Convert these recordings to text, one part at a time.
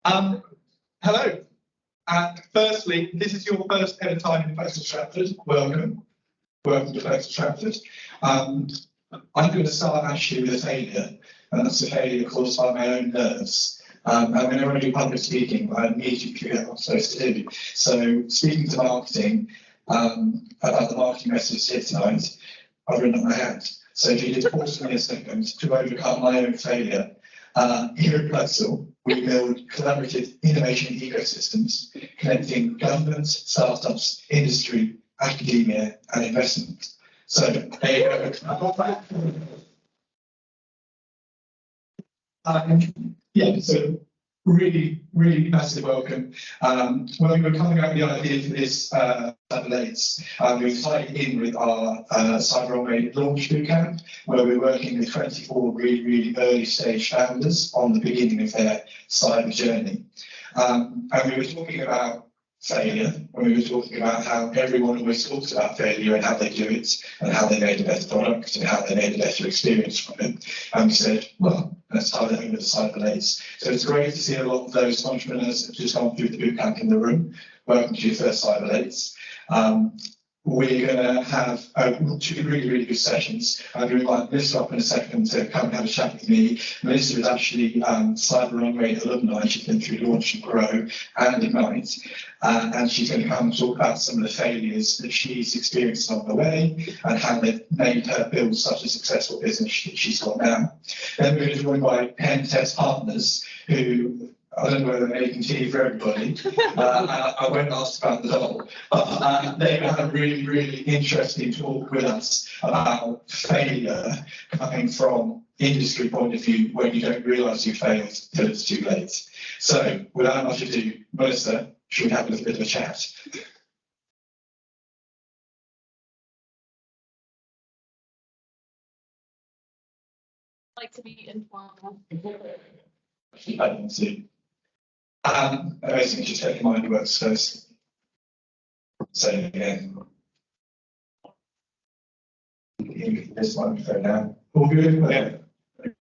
Um, hello. Firstly, this is your first ever time in Plexal Stratford. Welcome. Welcome to Plexal Stratford. I'm going to start actually with a failure, and that's a failure caused by my own nerves. I'm going to do public speaking, but I immediately forget what I'm supposed to do. So, speaking to marketing about the marketing message here tonight, I've written up my hand. So, if you just pause me a second to overcome my own failure. Here at Plexal, we build collaborative innovation ecosystems connecting governments, startups, industry, academia, and investment. So there you go. So really massive welcome. When we were coming up with the idea for this Saturdays, we tied in with our Cyber Runway launch bootcamp, where we're working with 24 really early stage founders on the beginning of their cyber journey. And we were talking about failure, when we were talking about how everyone always talks about failure and how they do it, and how they made a better product, and how they made a better experience from it. And we said, well, let's tie that in with the Cyber. So it's great to see a lot of those entrepreneurs that have just gone through the bootcamp in the room. Welcome to your first Cyber. We're going to have two really good sessions. I'm going to invite Melissa up in a second to come and have a chat with me. Melissa is actually Cyber Runway alumni. She's been through Launch and Grow and Ignite. And she's going to come and talk about some of the failures that she's experienced along the way and how they've made her build such a successful business that she's got now. Then we're going to join by pen test partners who, I don't know whether they can continue for everybody. I won't ask about the doll, but they have a really interesting talk with us about failure coming from industry point of view when you don't realise you failed till it's too late. So without much ado, Melissa, should we have a little bit of a chat? Like to be informal. I can see. Basically, just take your mind works first. Say it again. This microphone now. All good? Yeah.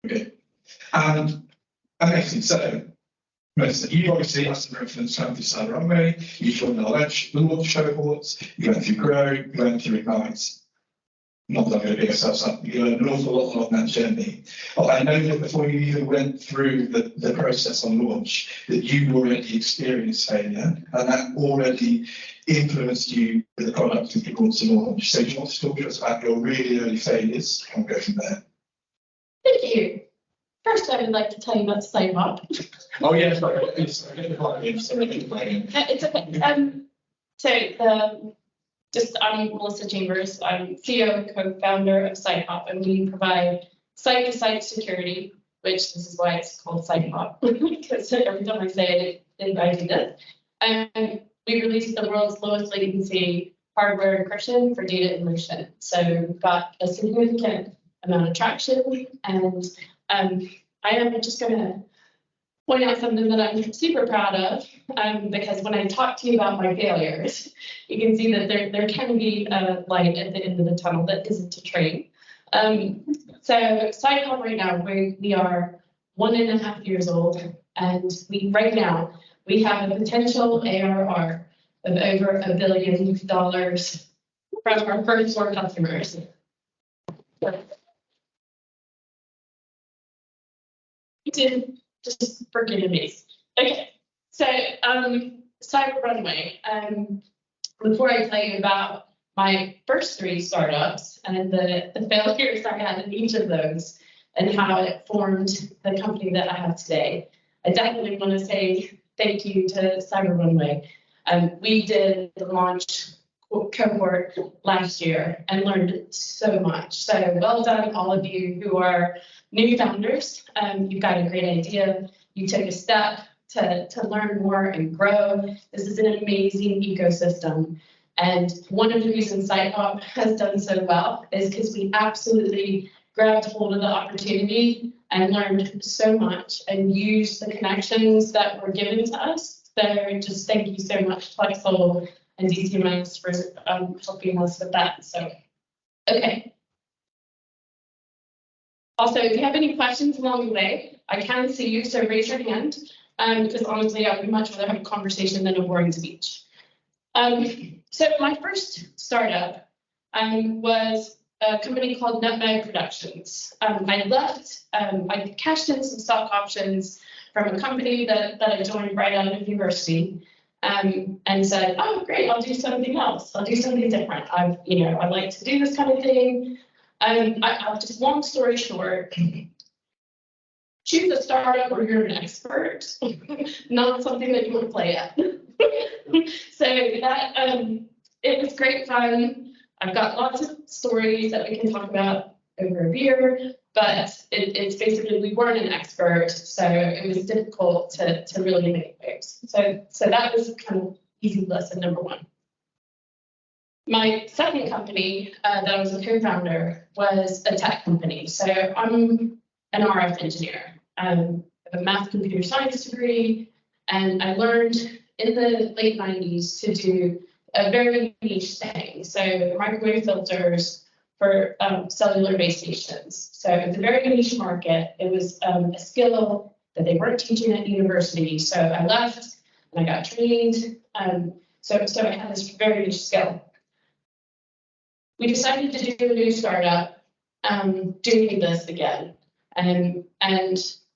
Okay. Amazing. So, you obviously have some reference from the Cyber Runway. You joined our launch cohorts. You went through Grow. You went through Ignite. Not that I'm going to pick ourselves up, you learned an awful lot along that journey. But I know that before you even went through the process on launch, that you already experienced failure, and that already influenced you with the product that you brought to launch. So do you want to talk to us about your really early failures and go from there? Thank you. First, I would like to tell you about Sitehop. Oh, yes, sorry. It's okay. I'm Melissa Chambers. I'm CEO and co-founder of Sitehop, and we provide site-to-site security, which this is why it's called Sitehop, because every time I say it, I do this. And we released the world's lowest latency hardware encryption for data immersion. So we've got a significant amount of traction, and I am just going to point out something that I'm super proud of, because when I talk to you about my failures, you can see that there can be a light at the end of the tunnel that isn't a train. So Sitehop right now, we are 1.5 years old, and right now we have a potential ARR of over $1 billion from our first 4 customers. Just freaking amazing. Okay, so Cyber Runway. Before I tell you about my first 3 startups and the failures I had in each of those and how it formed the company that I have today, I definitely want to say thank you to Cyber Runway. We did the launch cohort last year and learned so much. So well done, all of you who are new founders. You've got a great idea. You took a step to learn more and grow. This is an amazing ecosystem. And one of the reasons Sitehop has done so well is because we absolutely grabbed hold of the opportunity and learned so much and used the connections that were given to us. So just thank you so much, Plexal and DCMS, for helping us with that. So, okay. Also, if you have any questions along the way, I can see you, so raise your hand. because honestly, I would much rather have a conversation than a boring speech. So my first startup was a company called Nutmeg Productions. I left, I cashed in some stock options from a company that I joined right out of university, and said, oh, great, I'll do something else. I'll do something different. I like to do this kind of thing. I'll just, long story short, choose a startup where you're an expert, not something that you want to play at. So that, it was great fun. I've got lots of stories that we can talk about over a beer, but it's basically, we weren't an expert, so it was difficult to really make waves. So that was kind of easy lesson number one. My second company that I was a co-founder was a tech company. So I'm an RF engineer. I have a math computer science degree, and I learned in the late 90s to do a very niche thing. So microwave filters for cellular base stations. So it's a very niche market. It was a skill that they weren't teaching at university. So I left and I got trained. So I had this very niche skill. We decided to do a new startup doing this again. And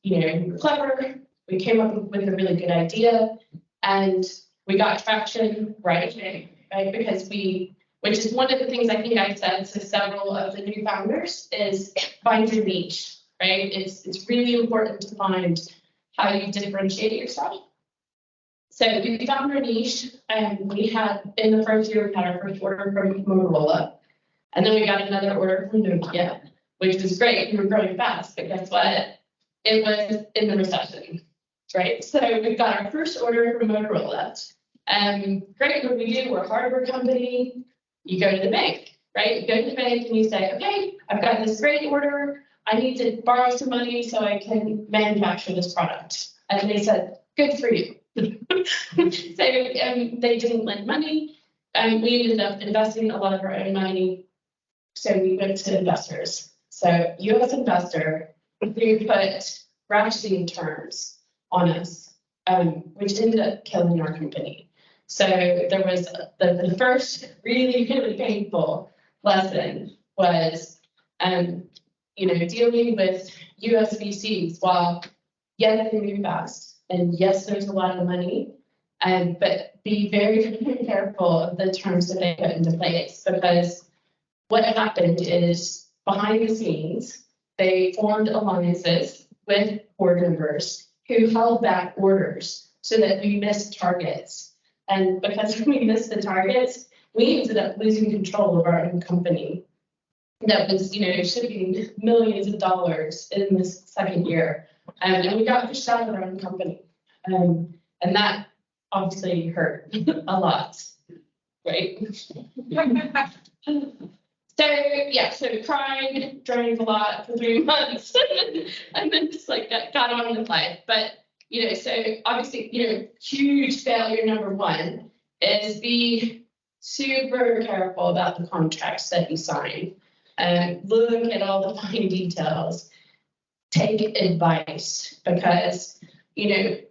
we were clever. We came up with a really good idea, and we got traction right away, right? Because which is one of the things I think I said to several of the new founders, is find your niche, right? It's really important to find how you differentiate yourself. So we found our niche, and we had, in the first year, we had our first order from Motorola, and then we got another order from Nokia, which was great. We were growing fast, but guess what? It was in the recession, right? So we got our first order from Motorola. Great, what do? We're a hardware company. You go to the bank, right? You go to the bank and you say, okay, I've got this great order. I need to borrow some money so I can manufacture this product. And they said, good for you. So they didn't lend money. We ended up investing a lot of our own money. So we went to investors. So US investor, who put ratcheting terms on us, which ended up killing our company. So there was the first really, really painful lesson was, dealing with US VCs. While yes, they move fast, and yes, there's a lot of money, but be very, very careful of the terms that they put into place, because what happened is, behind the scenes, they formed alliances with board members who held back orders so that we missed targets. And because we missed the targets, we ended up losing control of our own company that was, shipping millions of dollars in this second year. And we got pushed out of our own company. And that obviously hurt a lot, right? So cried, drank a lot for 3 months, and then just got on with life. But so obviously, huge failure number one is be super careful about the contracts that you sign, and look at all the fine details. Take advice, because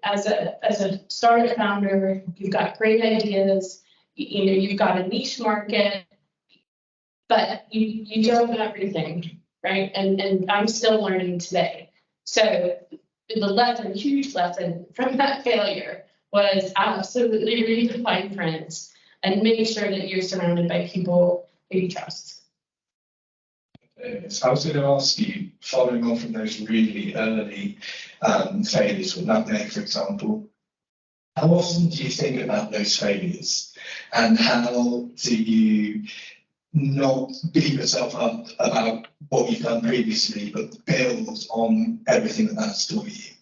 as a startup founder, you've got great ideas. You've got a niche market, but you don't know everything, right? And I'm still learning today. So the huge lesson from that failure was absolutely read the fine print and make sure that you're surrounded by people who you trust. So I was going to ask you, following on from those really early failures with Nutmeg, for example, how often do you think about those failures, and how do you not beat yourself up about what you've done previously, but build on everything that's taught you?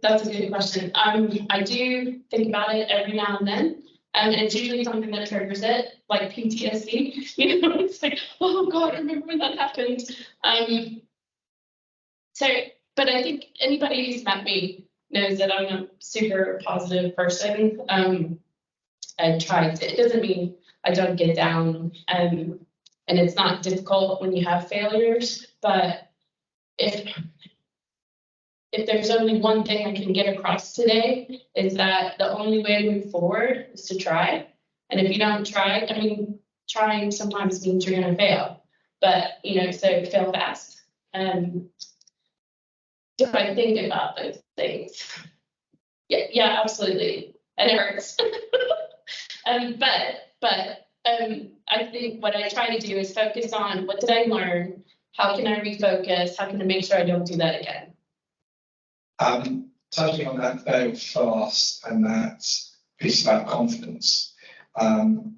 That's a good question. I do think about it every now and then, and it's usually something that triggers it, like PTSD. It's like, oh God, remember when that happened? But I think anybody who's met me knows that I'm a super positive person. And try to. It doesn't mean I don't get down, and it's not difficult when you have failures, but if there's only one thing I can get across today, is that the only way to move forward is to try. And if you don't try, I mean, trying sometimes means you're going to fail, but so fail fast. Do I think about those things? Yeah, absolutely, and it hurts. But I think what I try to do is focus on what did I learn, how can I refocus, how can I make sure I don't do that again. Touching on that fail fast and that piece about confidence, how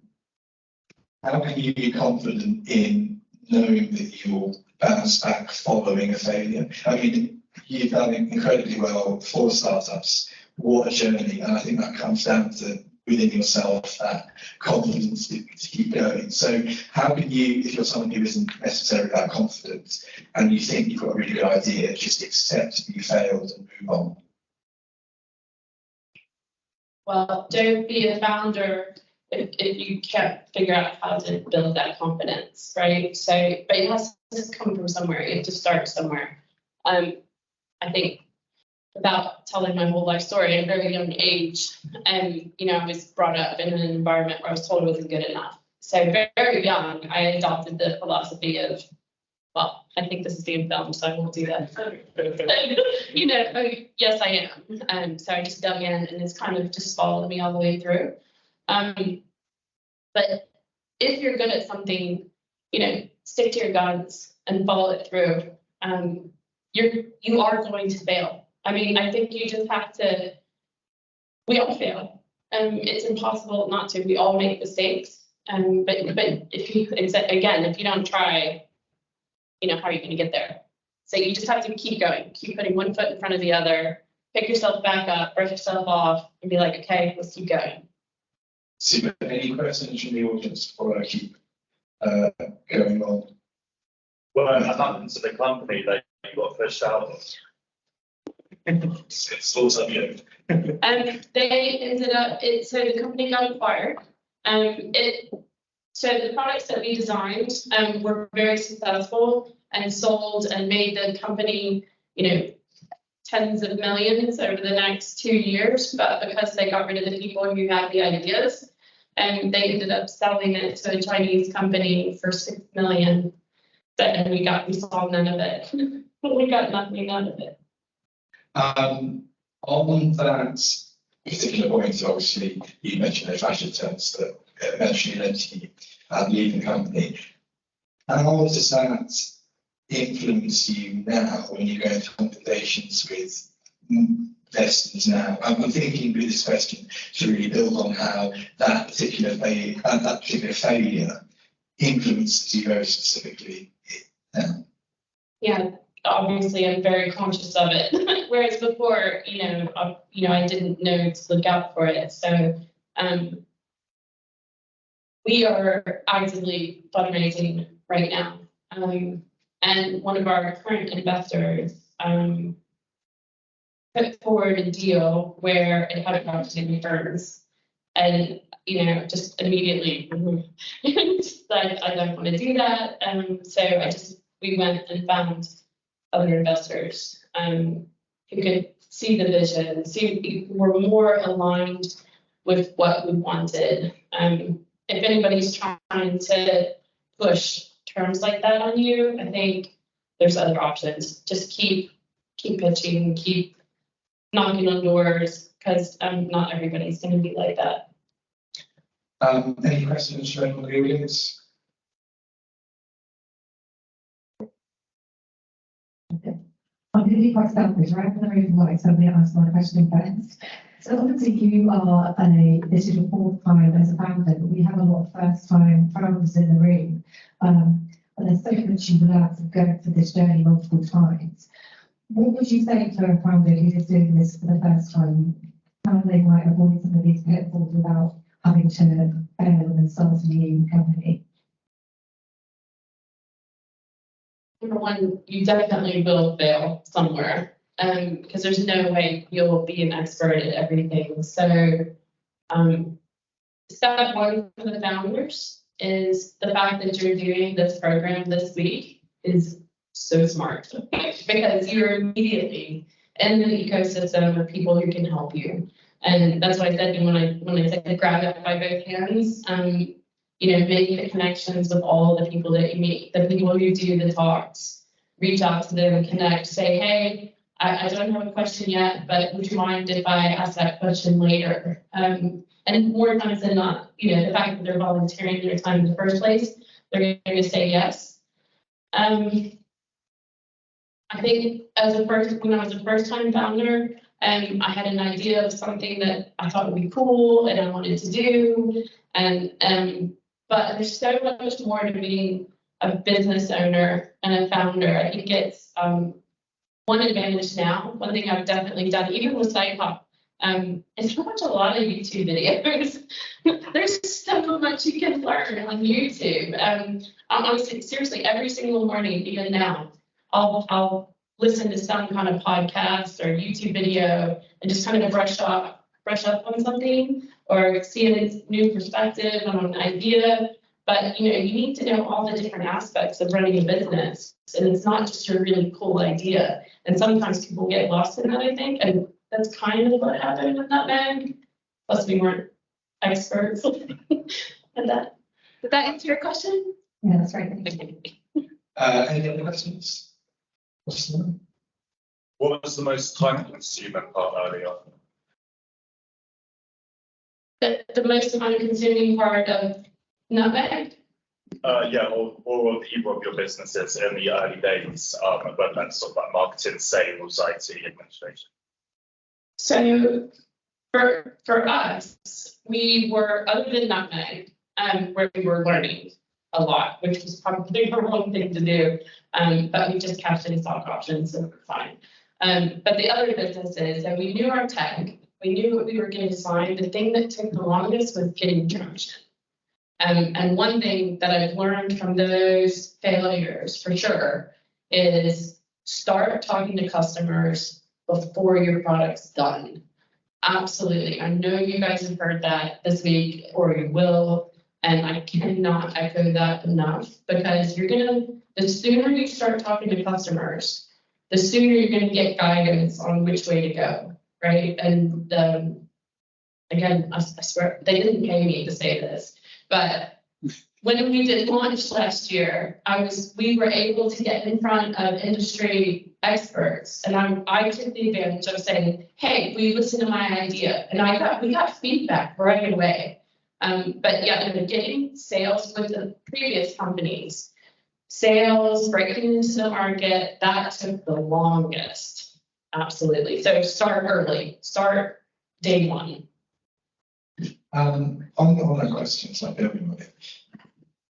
can you be confident in knowing that you'll bounce back following a failure? I mean, you've done incredibly well for startups. What a journey. And I think that comes down to within yourself, that confidence to keep going. So how can you, if you're someone who isn't necessarily that confident and you think you've got a really good idea, just accept that you failed and move on? Well, don't be a founder if you can't figure out how to build that confidence, right? So, but it has to come from somewhere. You have to start somewhere. I think without telling my whole life story, at a very young age, and I was brought up in an environment where I was told it wasn't good enough. So very, very young, I adopted the philosophy of, well, I think this is being filmed, so I won't do that. Yes, I am. So I just dug in, and it's kind of just followed me all the way through. But if you're good at something, stick to your guns and follow it through. You are going to fail. I mean, I think you just have to. We all fail. It's impossible not to. We all make mistakes. But if you don't try, how are you going to get there? So you just have to keep going, keep putting one foot in front of the other, pick yourself back up, brush yourself off, and be like, okay, let's keep going. Super. Any questions from the audience before I keep going on? Well, what happened to the company that you got pushed out of? It's all subject. They ended up. So the company got acquired. So the products that we designed were very successful and sold and made the company, tens of millions over the next 2 years. But because they got rid of the people who had the ideas, and they ended up selling it to a Chinese company for $6 million. And we saw none of it. We got nothing out of it. On that particular point, obviously, you mentioned those fashion terms that eventually led to you leaving the company. How does that influence you now when you go into conversations with investors now? I'm thinking with this question to really build on how that particular failure influences you very specifically now. Yeah. Obviously, I'm very conscious of it. Whereas before, I didn't know to look out for it. So we are actively fundraising right now. And one of our current investors put forward a deal where it had opportunity returns. And, just immediately, I don't want to do that. So we went and found other investors who could see the vision, who were more aligned with what we wanted. If anybody's trying to push terms like that on you, I think there's other options. Just keep pitching, keep knocking on doors, because not everybody's going to be like that. Any questions from the audience? I'm going to be quite selfish, right? For the reason why somebody asked my question first. So obviously this is your 4th time as a founder, but we have a lot of first-time founders in the room. And there's so much you've learned from going through this journey multiple times. What would you say to a founder who is doing this for the first time? How they might avoid some of these pitfalls without having to fail and start a new company? Number one, you definitely will fail somewhere, because there's no way you'll be an expert at everything. So step one for the founders is the fact that you're doing this program this week is so smart, because you're immediately in the ecosystem of people who can help you. And that's what I said when I said grab it by both hands. Make the connections with all the people that you meet, the people who do the talks, reach out to them, connect, say, hey, I don't have a question yet, but would you mind if I ask that question later? And more times than not, the fact that they're volunteering their time in the first place, they're going to say yes. I think when I was a first-time founder, I had an idea of something that I thought would be cool and I wanted to do, but there's so much more to being a business owner and a founder. I think it's one advantage now. One thing I've definitely done, even with Sitehop, is to watch a lot of YouTube videos. There's so much you can learn on YouTube. Honestly, seriously, every single morning, even now, I'll listen to some kind of podcast or YouTube video and just kind of brush up on something or see a new perspective on an idea. But you need to know all the different aspects of running a business, and it's not just your really cool idea. And sometimes people get lost in that, I think, and that's kind of what happened with Nutmeg. Plus, we weren't experts at that. Did that answer your question? Yeah, that's right. Any other questions? What was the most time-consuming part early on? The most time-consuming part of Nutmeg? Yeah, or of either of your businesses in the early days, whether that's sort of like marketing, sales, IT, administration. So for us, we were, other than Nutmeg, where we were learning a lot, which was probably the wrong thing to do, but we just cashed in stock options, so we're fine. But the other businesses, and we knew our tech, we knew what we were going to sign. The thing that took the longest was getting traction. And one thing that I've learned from those failures, for sure, is start talking to customers before your product's done. Absolutely. I know you guys have heard that this week, or you will, and I cannot echo that enough, because the sooner you start talking to customers, the sooner you're going to get guidance on which way to go, right? And again, I swear, they didn't pay me to say this, but when we did launch last year, we were able to get in front of industry experts, and I took the advantage of saying, hey, will you listen to my idea? And we got feedback right away. But yeah, in the beginning, sales with the previous companies, sales, breaking into the market, that took the longest. Absolutely. So start early, start day one. On that question, so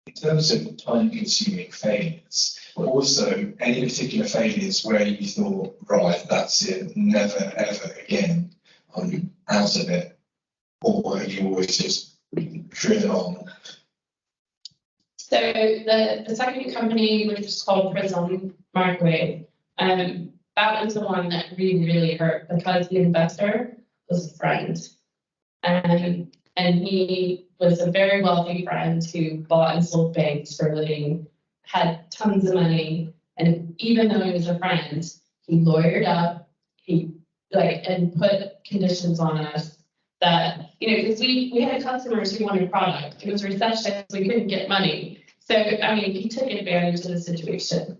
in terms of time-consuming failures, but also any particular failures where you thought, right, that's it, never ever again, I'm out of it, or have you always just driven on? So the second company, which was called Prism Microwave, that was the one that really hurt, because the investor was a friend. And he was a very wealthy friend who bought and sold banks for a living, had tons of money. And even though he was a friend, he lawyered up, and put conditions on us that, because we had customers who wanted product. It was recession, we couldn't get money. So, he took advantage of the situation.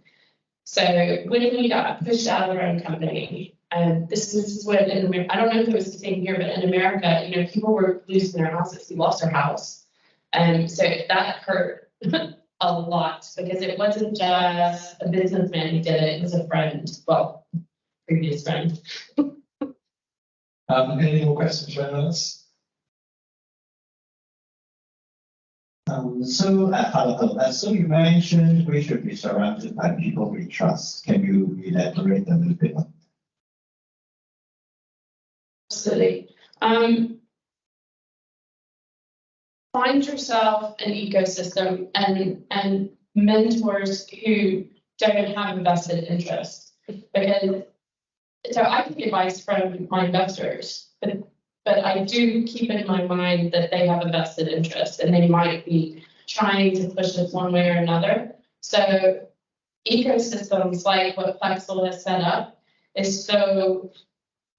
So when we got pushed out of our own company, and this is what in America, I don't know if it was the same here, but in America, people were losing their houses. We lost our house. And so that hurt a lot, because it wasn't just a businessman who did it, it was a friend, well, previous friend. Any more questions for anyone else? So you mentioned we should be surrounded by people we trust. Can you elaborate a little bit on that? Absolutely. Find yourself an ecosystem and mentors who don't have a vested interest. Because so I take advice from my investors, but I do keep in my mind that they have a vested interest and they might be trying to push us one way or another. So ecosystems like what Plexal has set up is so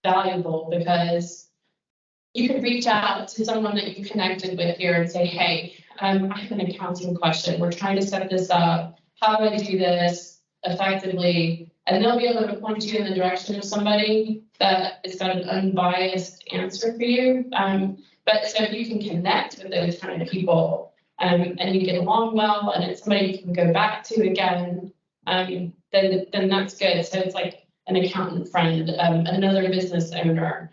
valuable, because you could reach out to someone that you connected with here and say, hey, I have an accounting question. We're trying to set this up. How do I do this effectively? And they'll be able to point you in the direction of somebody that has got an unbiased answer for you. But so if you can connect with those kind of people, and you get along well, and it's somebody you can go back to again, then that's good. So it's like an accountant friend, another business owner,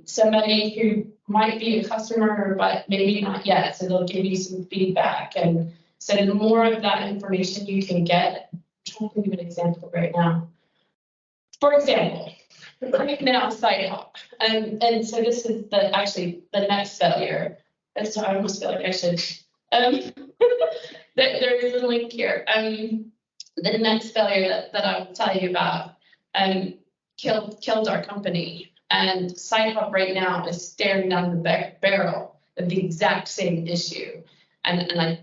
somebody who might be a customer, but maybe not yet. So they'll give you some feedback. And so the more of that information you can get, I'm trying to think of an example right now. For example, right now, Sitehop. And so this is actually the next failure. And so I almost feel like I should, there is a link here. The next failure that I will tell you about killed our company. And Sitehop right now is staring down the barrel of the exact same issue. And I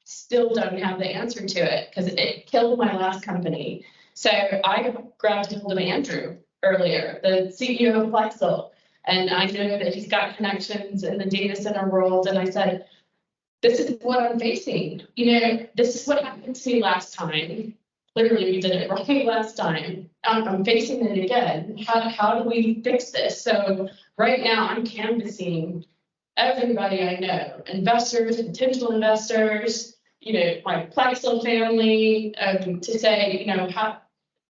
still don't have the answer to it, because it killed my last company. So I grabbed hold of Andrew earlier, the CEO of Plexal, and I know that he's got connections in the data center world. And I said, this is what I'm facing. This is what happened to me last time. Literally, we did it wrong last time. I'm facing it again. How do we fix this? So right now I'm canvassing everybody I know, investors, potential investors, my Plexal family, to say,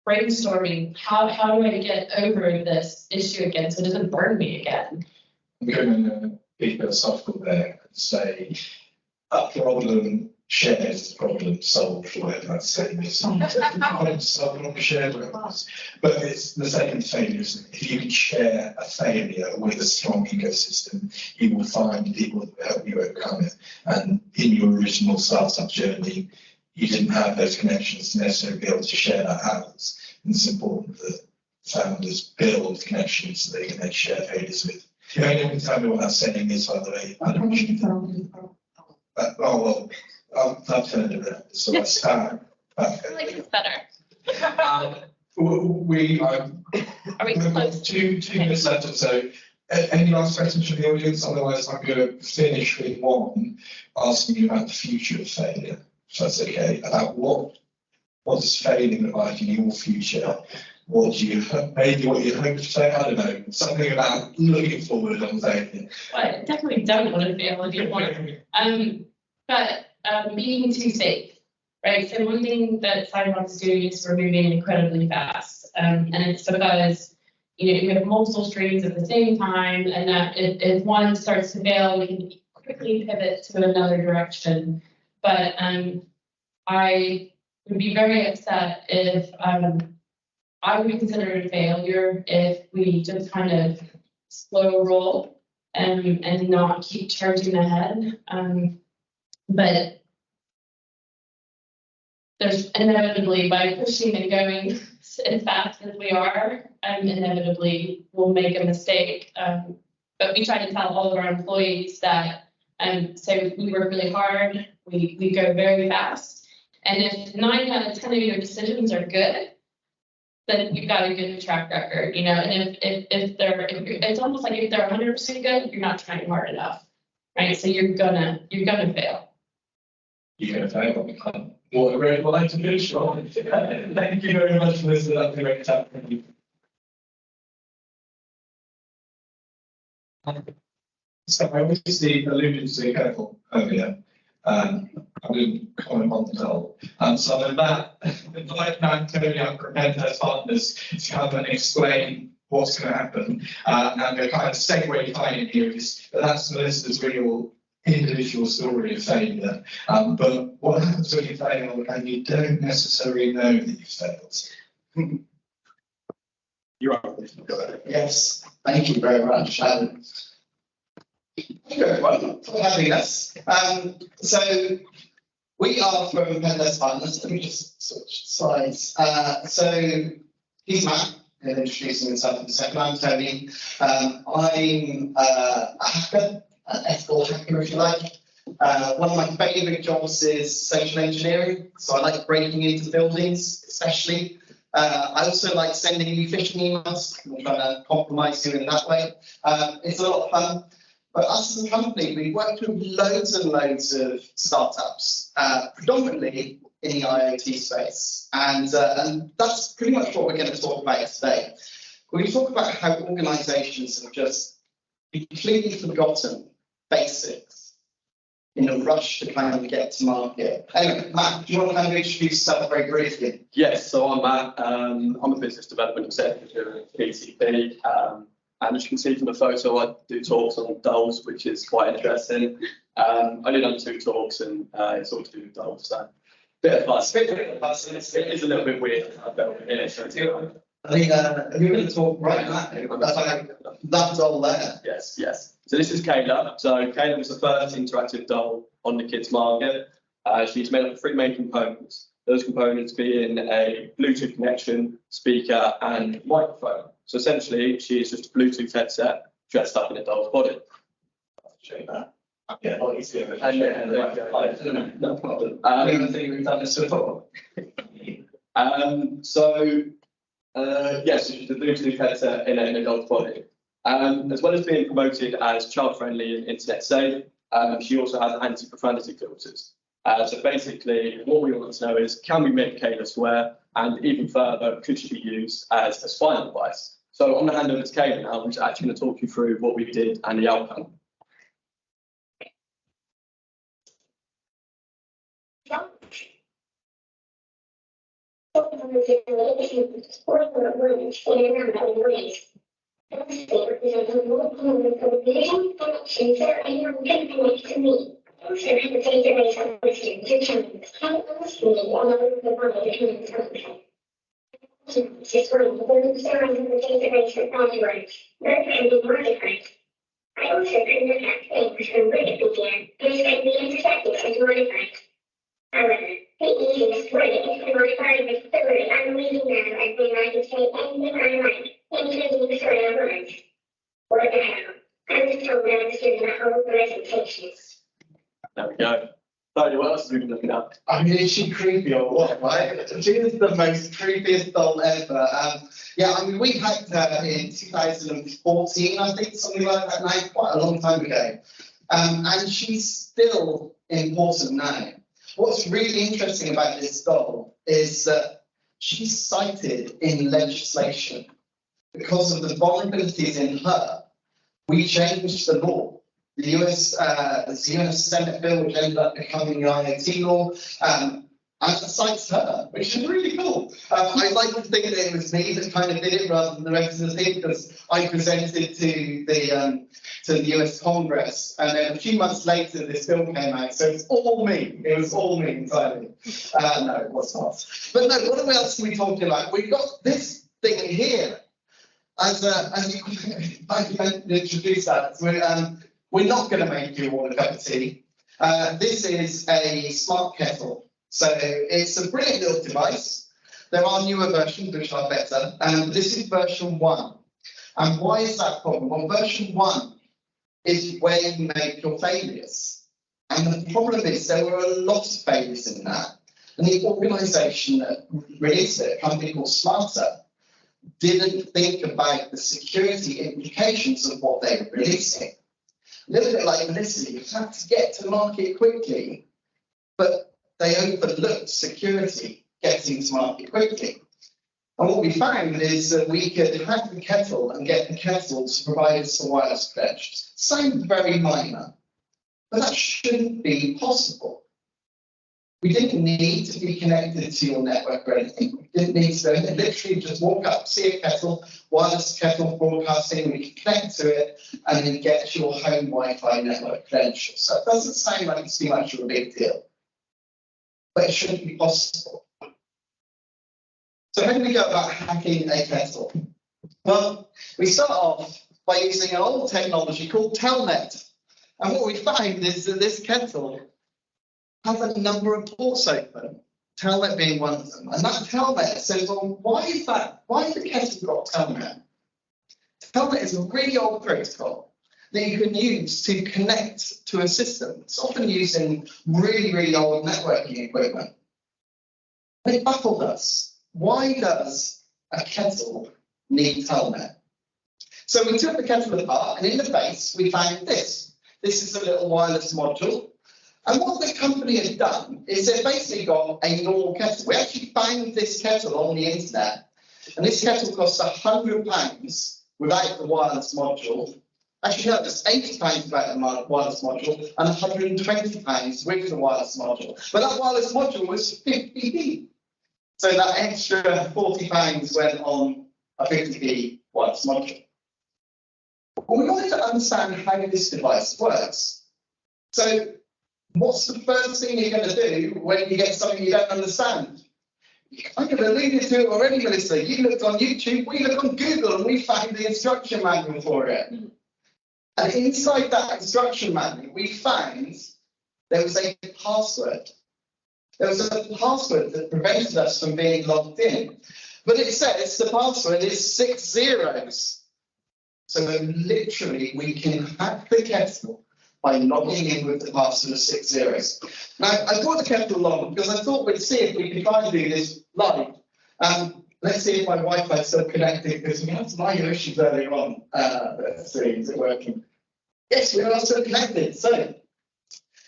brainstorming, how do I get over this issue again so it doesn't burn me again? I'm going to be philosophical there and say a problem shared is a problem solved, whatever that saying is. Problem solved, problem shared, whatever it is. But it's the same with failures. If you can share a failure with a strong ecosystem, you will find people that will help you overcome it. And in your original startup journey, you didn't have those connections to necessarily be able to share that out. And it's important that founders build connections so they can then share failures with. You know, you can tell me what that saying is, by the way. I don't well, I've turned it around, so let's start. I like it's better. We Are we close? Two minutes left or so. Any last questions from the audience? Otherwise, I'm going to finish with one asking you about the future of failure, if that's okay. About what does failing look like in your future? What do you maybe what you hope to say? I don't know. Something about looking forward on failure. Well, I definitely don't want to fail at your point. But being too safe, right? So one thing that Sitehop is doing is we're moving incredibly fast, and it's because you have multiple streams at the same time, and that if one starts to fail, we can quickly pivot to another direction. But I would be very upset if I would consider it a failure if we just kind of slow roll and not keep charging ahead. But there's inevitably, by pushing and going as fast as we are, inevitably we'll make a mistake. But we try to tell all of our employees that, so we work really hard, we go very fast. And if 9 out of 10 of your decisions are good, then you've got a good track record, and if it's almost like if they're 100% good, you're not trying hard enough, right? So you're gonna fail. You're going to fail. What a great line to finish on. Thank you very much for this. That was a great chat. Thank you. So I obviously alluded to Kernel earlier. I didn't comment on the goal. So with that, invite now Antonio from Pentest Partners to come and explain what's going to happen. And the kind of segue finding here is that's Melissa's real individual story of failure. But what happens when you fail and you don't necessarily know that you've failed? You are. Yes, thank you very much. Thank you everyone for having us. So we are from Pentest Partners. Let me just switch slides. So he's Matt, and introducing himself in a second. I'm Tony. I'm a hacker, an ethical hacker, if you like. One of my favourite jobs is social engineering. So I like breaking into buildings, especially. I also like sending you phishing emails. I'm trying to compromise you in that way. It's a lot of fun. But us as a company, we've worked with loads and loads of startups, predominantly in the IoT space. And that's pretty much what we're going to talk about today. We're going to talk about how organizations have just completely forgotten basics in a rush to kind of get to market. Anyway, Matt, do you want to kind of introduce yourself very briefly? Yes, so I'm Matt. I'm a business development executive at PCP. And as you can see from the photo, I do talks on dolls, which is quite interesting. I did on 2 talks, and it's all to do with dolls. So bit of fun. It is a little bit weird. I felt here, so I think you're going to talk right now. That's like that doll there. Yes, yes. So this is Kayla. So Kayla was the first interactive doll on the kids market. She's made up of 3 main components. Those components being a Bluetooth connection, speaker, and microphone. So essentially, she is just a Bluetooth headset dressed up in a doll's body. I'll show you that. Yeah, not easy. No problem. I don't think we've done this before. Yes, she's a Bluetooth headset in a doll's body. As well as being promoted as child-friendly and internet safe, she also has anti-profanity filters. So basically, what we want to know is, can we make Kayla swear? And even further, could she be used as a spying device? So I'm going to hand over to Kayla now, who's actually going to talk you through what we did and the outcome. Also have a database of questions and channels. How ask me what I will provide a human contact. Just one, the size of the database of buzzwords. Those can be modified. I also can look at things from Wikipedia. These can be intercepted as modified. However, the easiest way is to modify the story I'm reading now as though I can say anything I like, including swear words. What the hell? I'm just told I was doing a whole presentation. There we go. Tony, what else have we been looking at? I mean, is she creepy or what, right? She is the most creepiest doll ever. Yeah, I mean, we had her in 2014, I think, something like that now, quite a long time ago. And she's still important now. What's really interesting about this doll is that she's cited in legislation. Because of the vulnerabilities in her, we changed the law. The US Senate bill, which ended up becoming the IoT law, and it cites her, which is really cool. I like to think that it was me that kind of did it rather than the rest of the team, because I presented to the US Congress, and then a few months later this bill came out. So it's all me. It was all me entirely. No, it was not. But no, what else are we talking about? We've got this thing here. As you introduced that, we're not going to make you all a cup of tea. This is a smart kettle. So it's a brilliant little device. There are newer versions which are better. This is version 1. And why is that problem? Well, version 1 is where you make your failures. And the problem is there were a lot of failures in that. And the organisation that released it, a company called Smarter, didn't think about the security implications of what they were releasing. A little bit like Felicity, you have to get to market quickly, but they overlooked security getting to market quickly. And what we found is that we could hack the kettle and get the kettle to provide us a wireless connection. Sounds very minor, but that shouldn't be possible. We didn't need to be connected to your network or anything. We didn't need to literally just walk up, see a kettle, wireless kettle broadcasting, we can connect to it, and then get your home Wi-Fi network credentials. So it doesn't sound like it's too much of a big deal, but it shouldn't be possible. So how do we go about hacking a kettle? Well, we start off by using an old technology called Telnet. And what we find is that this kettle has a number of ports open, Telnet being one of them. And that Telnet says, well, why is that? Why has the kettle got Telnet? Telnet is a really old protocol that you can use to connect to a system. It's often used in really, really old networking equipment. And it baffled us. why does a kettle need telnet? So we took the kettle apart, and in the base we found this. This is a little wireless module. And what the company had done is they've basically got a normal kettle. We actually found this kettle on the internet, and this kettle costs £100 without the wireless module. Actually, no, it's £80 without the wireless module and £120 with the wireless module. But that wireless module was 50p. So that extra £40 went on a 50p wireless module. But we wanted to understand how this device works. So what's the first thing you're going to do when you get something you don't understand? I could have alluded to it already, Melissa. You looked on YouTube, we looked on Google, and we found the instruction manual for it. And inside that instruction manual, we found there was a password. There was a password that prevented us from being logged in. But it says the password is 6 zeros. So literally, we can hack the kettle by logging in with the password of 6 zeros. Now, I brought the kettle along because I thought we'd see if we could try and do this live. Let's see if my Wi-Fi is still connected, because we had some minor issues earlier on. Let's see, is it working? Yes, we are still connected. So,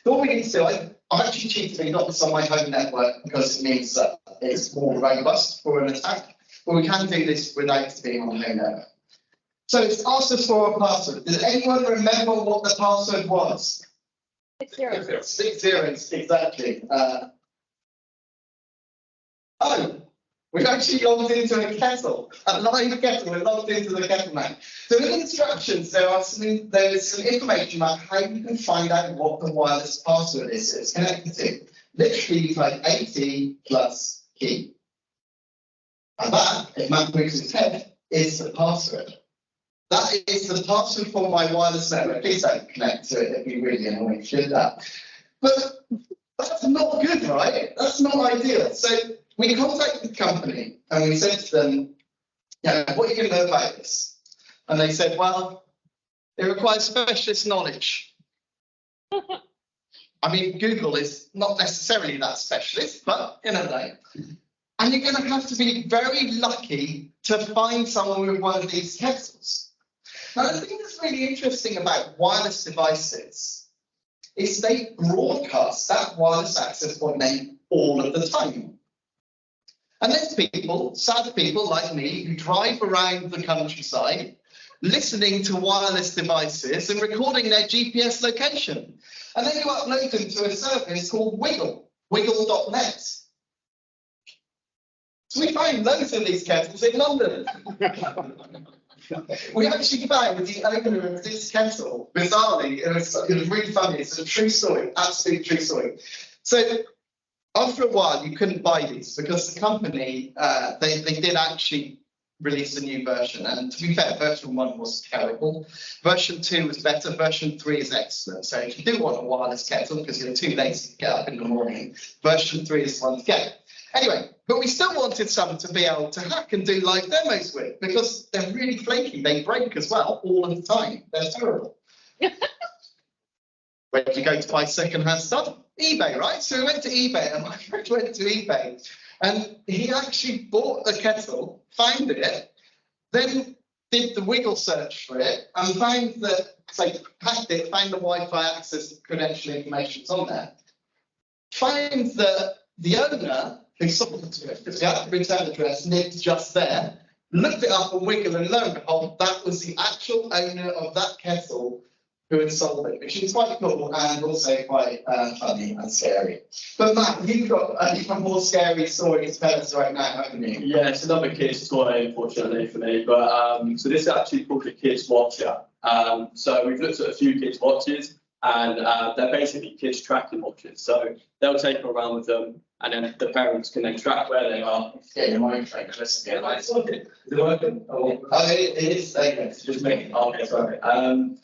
what we need to do, I've actually cheated and got this on my home network because it means that it's more robust for an attack. But we can do this without it being on the home network. So it's asked us for a password. Does anyone remember what the password was? 6 zeros. 6 zeros, exactly. We've actually logged into a kettle, a live kettle. We're logged into the kettle now. So in the instructions, there is some information about how you can find out what the wireless password is it's connected to. Literally, you type AT plus key. And that, if mathematics is head, is the password. That is the password for my wireless network. Please don't connect to it. It'd be really annoying if you did that. But that's not good, right? That's not ideal. So we contacted the company and we said to them, what are you going to know about this? And they said, well, it requires specialist knowledge. I mean, Google is not necessarily that specialist, but you know that. And you're going to have to be very lucky to find someone with one of these kettles. Now, the thing that's really interesting about wireless devices is they broadcast that wireless access point name all of the time. And there's people, sad people like me, who drive around the countryside listening to wireless devices and recording their GPS location. And then you upload them to a service called wiggle.net. So we found loads of these kettles in London. We actually found the owner of this kettle, bizarrely, it was really funny, it's a true story, absolute true story. So after a while, you couldn't buy these because the company, they did actually release a new version. And to be fair, version 1 was terrible. Version 2 was better. Version 3 is excellent. So if you do want a wireless kettle because you're too lazy to get up in the morning, version 3 is the one to get. Anyway, but we still wanted some to be able to hack and do live demos with because they're really flaky. They break as well all of the time. They're terrible. Where do you go to buy second-hand stuff? eBay, right? So we went to eBay, and my friend went to eBay, and he actually bought the kettle, found it, then did the wiggle search for it, and found that, so hacked it, found the Wi-Fi access credential information on there, found that the owner who sold it to it, because he had the return address lived just there, looked it up on Wiggle, and lo and behold, that was the actual owner of that kettle who had sold it, which is quite cool and also quite funny and scary. But Matt, you've got an even more scary story to tell us right now, haven't you? Yeah, it's another kid's toy, unfortunately for me. But so this is actually called a kids watcher. So we've looked at a few kids watches, and they're basically kids tracking watches. So they'll take them around with them, and then the parents can then track where they are. Yeah, you might try to listen. Yeah, it's working. Is it working? Oh, it is. Okay. Just making. Okay, sorry.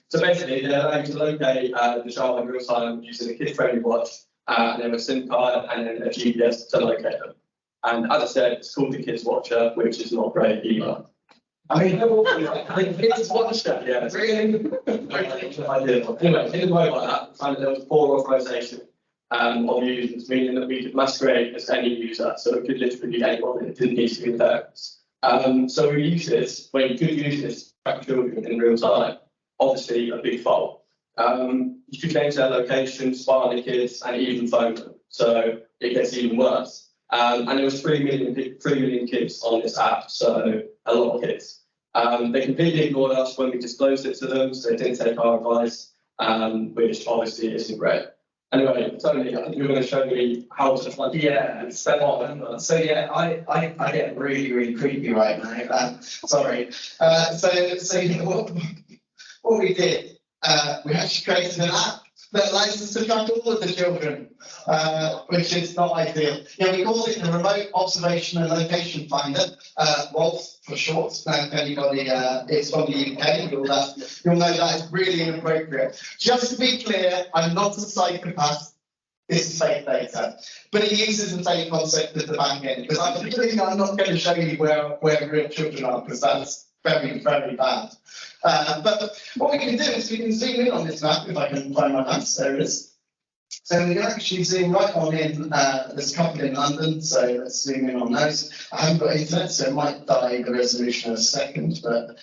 So basically, they're able to locate the child in real time using a kid-friendly watch, and then a SIM card, and then a GPS to locate them. And as I said, it's called the Kids Watcher, which is not great either. I mean, the kids watch that. Yeah, it's Really? anyway, in the way like that, found that there was poor authorization. of users, meaning that we could masquerade as any user, so it could literally be anyone, it didn't need to be the parents. So we use this, when you could use this to track children in real time, obviously a big fault. You could change their location, spy on the kids, and even phone them, so it gets even worse. And there was 3 million kids on this app, so a lot of kids. They completely ignored us when we disclosed it to them, so they didn't take our advice, which obviously isn't great. Anyway, Tony, I think you're going to show me how to find. Yeah, so yeah, I get really creepy right now. Sorry. So you know, what we did, we actually created an app that allows us to track all of the children, which is not ideal. Yeah, we call it the Remote Observation and Location Finder, WOLF for short. Now, if anybody is from the UK, you'll know that is really inappropriate. Just to be clear, I'm not a psychopath. This is fake data, but it uses the same concept as the back end, because I'm not going to show you where real children are, because that's very bad. But what we can do is we can zoom in on this map, if I can find my mouse, there it is. So we can actually zoom right on in, there's a couple in London, so let's zoom in on those. I haven't got internet, so it might die the resolution in a second, but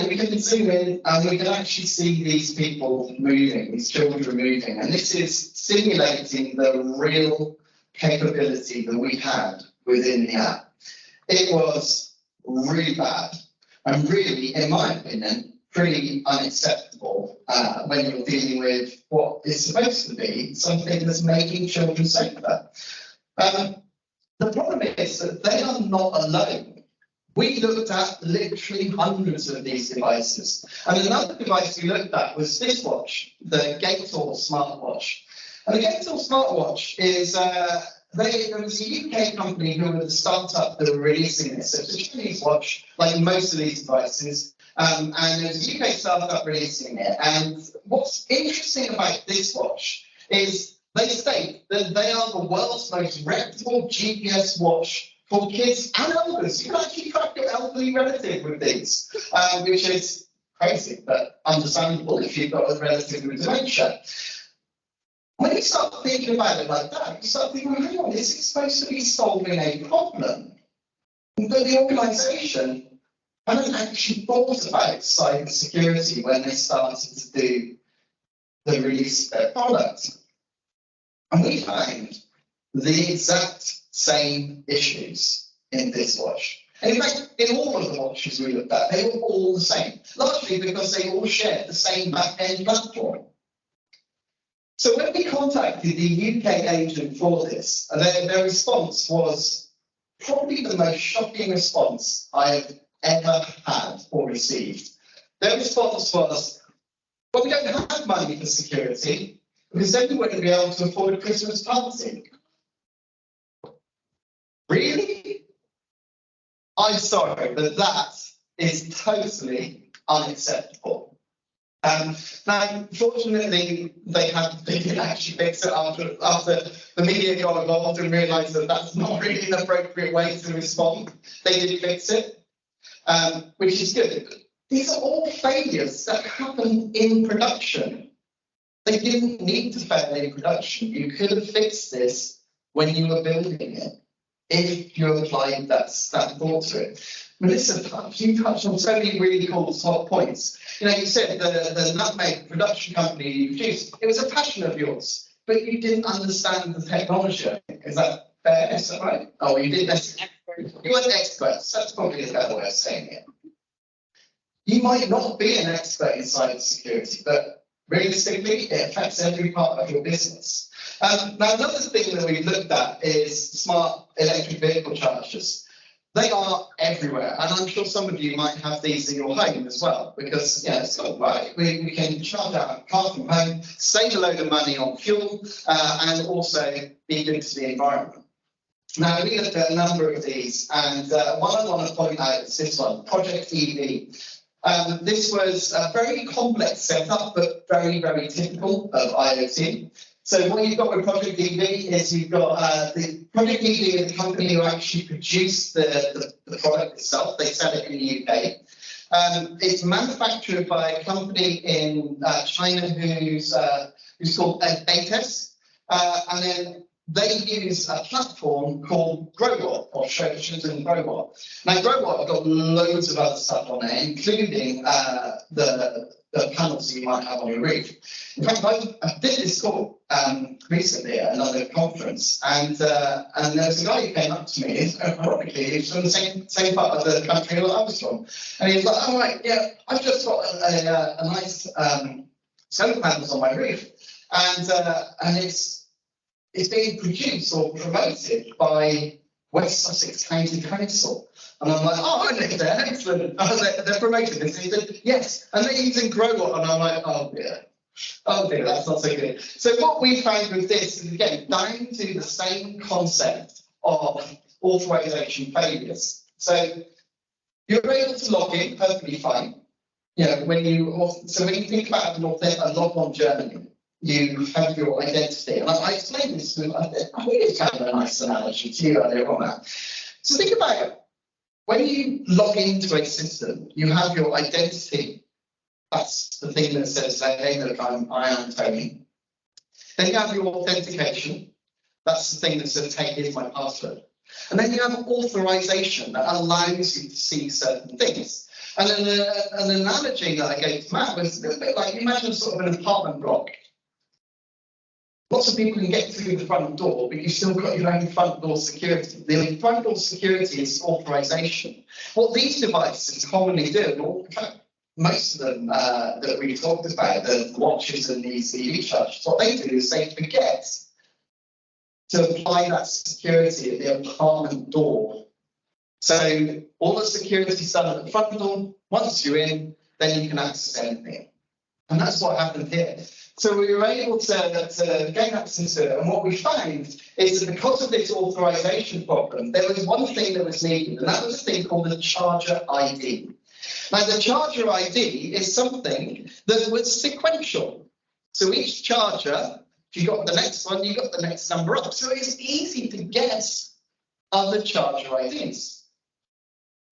we can zoom in and we can actually see these people moving, these children moving, and this is simulating the real capability that we had within the app. It was really bad and really, in my opinion, pretty unacceptable when you're dealing with what is supposed to be something that's making children safer. The problem is that they are not alone. We looked at literally hundreds of these devices. And another device we looked at was this watch, the Gator smartwatch. And the Gator smartwatch is, there was a UK company who were the startup that were releasing this. So it's a Chinese watch, like most of these devices. And there was a UK startup releasing it. And what's interesting about this watch is they state that they are the world's most reputable GPS watch for kids and elders. You can actually track your elderly relative with these, which is crazy, but understandable if you've got a relative with dementia. When you start thinking about it like that, you start thinking, hang on, this is supposed to be solving a problem. But the organisation hadn't actually thought about cyber security when they started to do the release of their product. And we found the exact same issues in this watch. And in fact, in all of the watches we looked at, they were all the same, largely because they all shared the same back-end platform. So when we contacted the UK agent for this, their response was probably the most shocking response I have ever had or received. Their response was, well, we don't have money for security, because then we wouldn't be able to afford a Christmas party. Really? I'm sorry, but that is totally unacceptable. Now, fortunately, they didn't actually fix it after the media got involved and realised that that's not really an appropriate way to respond. They did fix it, which is good. These are all failures that happen in production. They didn't need to fail in production. You could have fixed this when you were building it, if you applied that thought to it. Melissa, you touched on so many really cool top points. You know, you said the nutmeg production company you produced, it was a passion of yours, but you didn't understand the technology. Is that fair? Is that right? Oh, you didn't. You weren't experts. That's probably a better way of saying it. You might not be an expert in cybersecurity, but realistically, it affects every part of your business. Now, another thing that we've looked at is smart electric vehicle chargers. They are everywhere, and I'm sure some of you might have these in your home as well, because it's all right. We can charge our car from home, save a load of money on fuel, and also be good to the environment. Now, we looked at a number of these, and one I want to point out is this one, Project EV. This was a very complex setup, but very, very typical of IoT. So what you've got with Project EV is you've got the Project EV is the company who actually produced the product itself. They sell it in the UK. It's manufactured by a company in China who's called ATES. And then they use a platform called GrowWhat, or Shenzhen GrowWhat. Now, GrowWhat have got loads of other stuff on there, including the panels you might have on your roof. In fact, I did this talk recently at another conference, and there was a guy who came up to me, ironically, he was from the same part of the country that I was from, and he was like, "Oh, right, yeah, I've just got a nice solar panels on my roof, and it's being produced or promoted by West Sussex County Council." And I'm like, "Oh, I live there, excellent." I was like, "They're promoting this." And he said, "Yes, and they're using GrowWhat." And I'm like, "Oh dear, that's not so good." So what we found with this is, again, down to the same concept of authorization failures. So you're able to log in perfectly fine. You know, when you think about a log-on journey, you have your identity. And I explained this to, I think it's kind of a nice analogy to you earlier on that. So think about when you log into a system, you have your identity. That's the thing that says, "Hey, look, I am Tony." Then you have your authentication. That's the thing that says, "Hey, here's my password." And then you have authorization that allows you to see certain things. And then an analogy that I gave to Matt was a bit like, imagine sort of an apartment block. Lots of people can get through the front door, but you've still got your own front door security. The front door security is authorization. What these devices commonly do, and in fact, most of them that we've talked about, the watches and these EV chargers, what they do is they forget to apply that security at the apartment door. So all the security is done at the front door. Once you're in, then you can access anything. And that's what happened here. So we were able to gain access to it. And what we found is that because of this authorization problem, there was one thing that was needed, and that was a thing called the charger ID. Now, the charger ID is something that was sequential. So each charger, if you got the next one, you got the next number up. So it's easy to guess other charger IDs.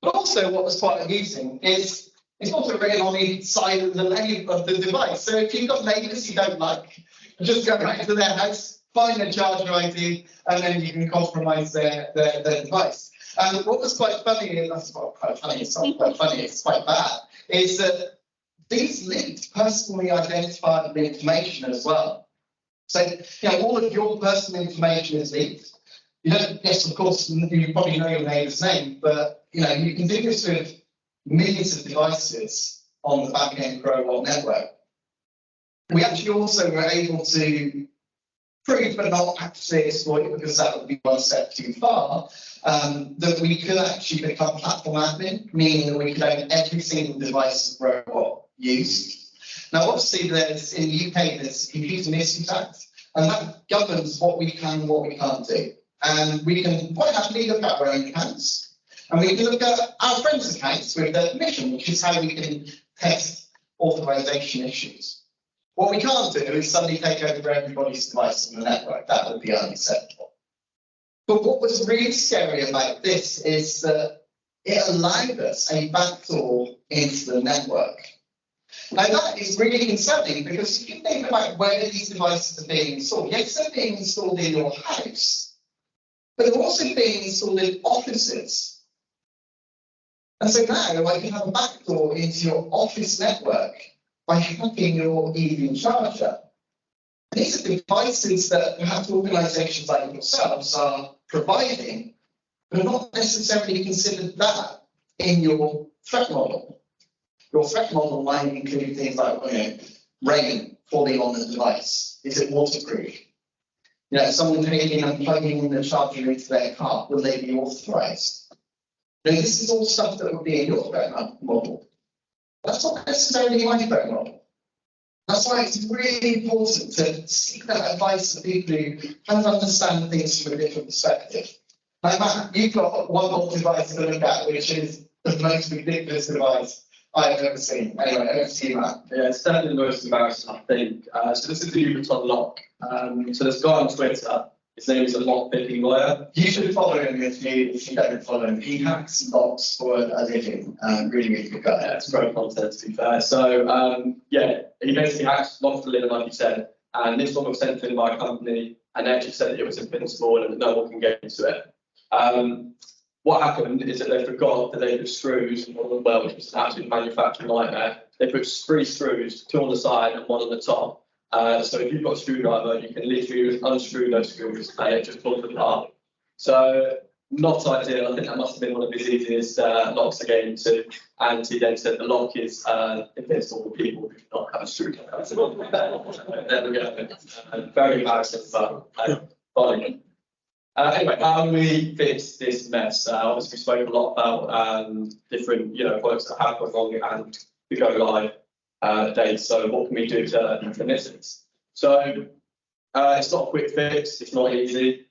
But also what was quite amusing is it's also written on the side of the name of the device. So if you've got neighbours you don't like, just go back to their house, find their charger ID, and then you can compromise their device. And what was quite funny, and that's not quite funny, it's not quite funny, it's quite bad, is that these leaked personally identifiable information as well. So, you know, all of your personal information is leaked. You don't, yes, of course, you probably know your neighbour's name, but, you know, you can do this with millions of devices on the back-end GrowWhat network. We actually also were able to prove, but not actually exploit, because that would be one step too far, that we could actually become platform admin, meaning that we could own every single device that GrowWhat used. Now, obviously, there's in the UK, there's Computer Misuse Act, and that governs what we can and what we can't do. And we can quite happily look at our own accounts, and we can look at our friends' accounts with their permission, which is how we can test authorization issues. What we can't do is suddenly take over everybody's device in the network. That would be unacceptable. But what was really scary about this is that it allowed us a backdoor into the network. Now that is really concerning, because if you think about where these devices are being installed, yes, they're being installed in your house, but they're also being installed in offices. And so now I can have a backdoor into your office network by hacking your EV charger. And these are devices that perhaps organisations like yourselves are providing, but are not necessarily considered that in your threat model. Your threat model might include things like, you know, rain falling on the device. Is it waterproof? You know, someone taking and plugging in the charger into their car, will they be authorised? Now, this is all stuff that would be in your threat model. That's not necessarily my threat model. That's why it's really important to seek that advice of people who kind of understand things from a different perspective. Now, Matt, you've got one more device to look at, which is the most ridiculous device I've ever seen. Anyway, over to you, Matt. Yeah, it's definitely the most embarrassing, I think. So this is the Uberton lock. So this guy on Twitter, his name is a lock picking lawyer. You should follow him if you don't follow him. He hacks locks for a living. Really, really good guy. Yeah, it's great content, to be fair. So yeah, he basically hacks locks for a living, like you said. And this one was sent to him by a company, and they actually said that it was invincible and no one can get into it. What happened is that they forgot that they put screws on the well, which was an absolute manufacturing nightmare. They put 3 screws, 2 on the side and 1 on the top. So if you've got a screwdriver, you can literally unscrew those screws and it just falls apart. So not ideal. I think that must have been one of his easiest locks to get into. And he then said the lock is invincible for people who do not have a screwdriver. There we go. Very embarrassing, but fine. Anyway, how do we fix this mess? Obviously, we spoke a lot about different, products that have gone wrong and the go live dates. So, what can we do to miss it? So, it's not a quick fix. It's not easy.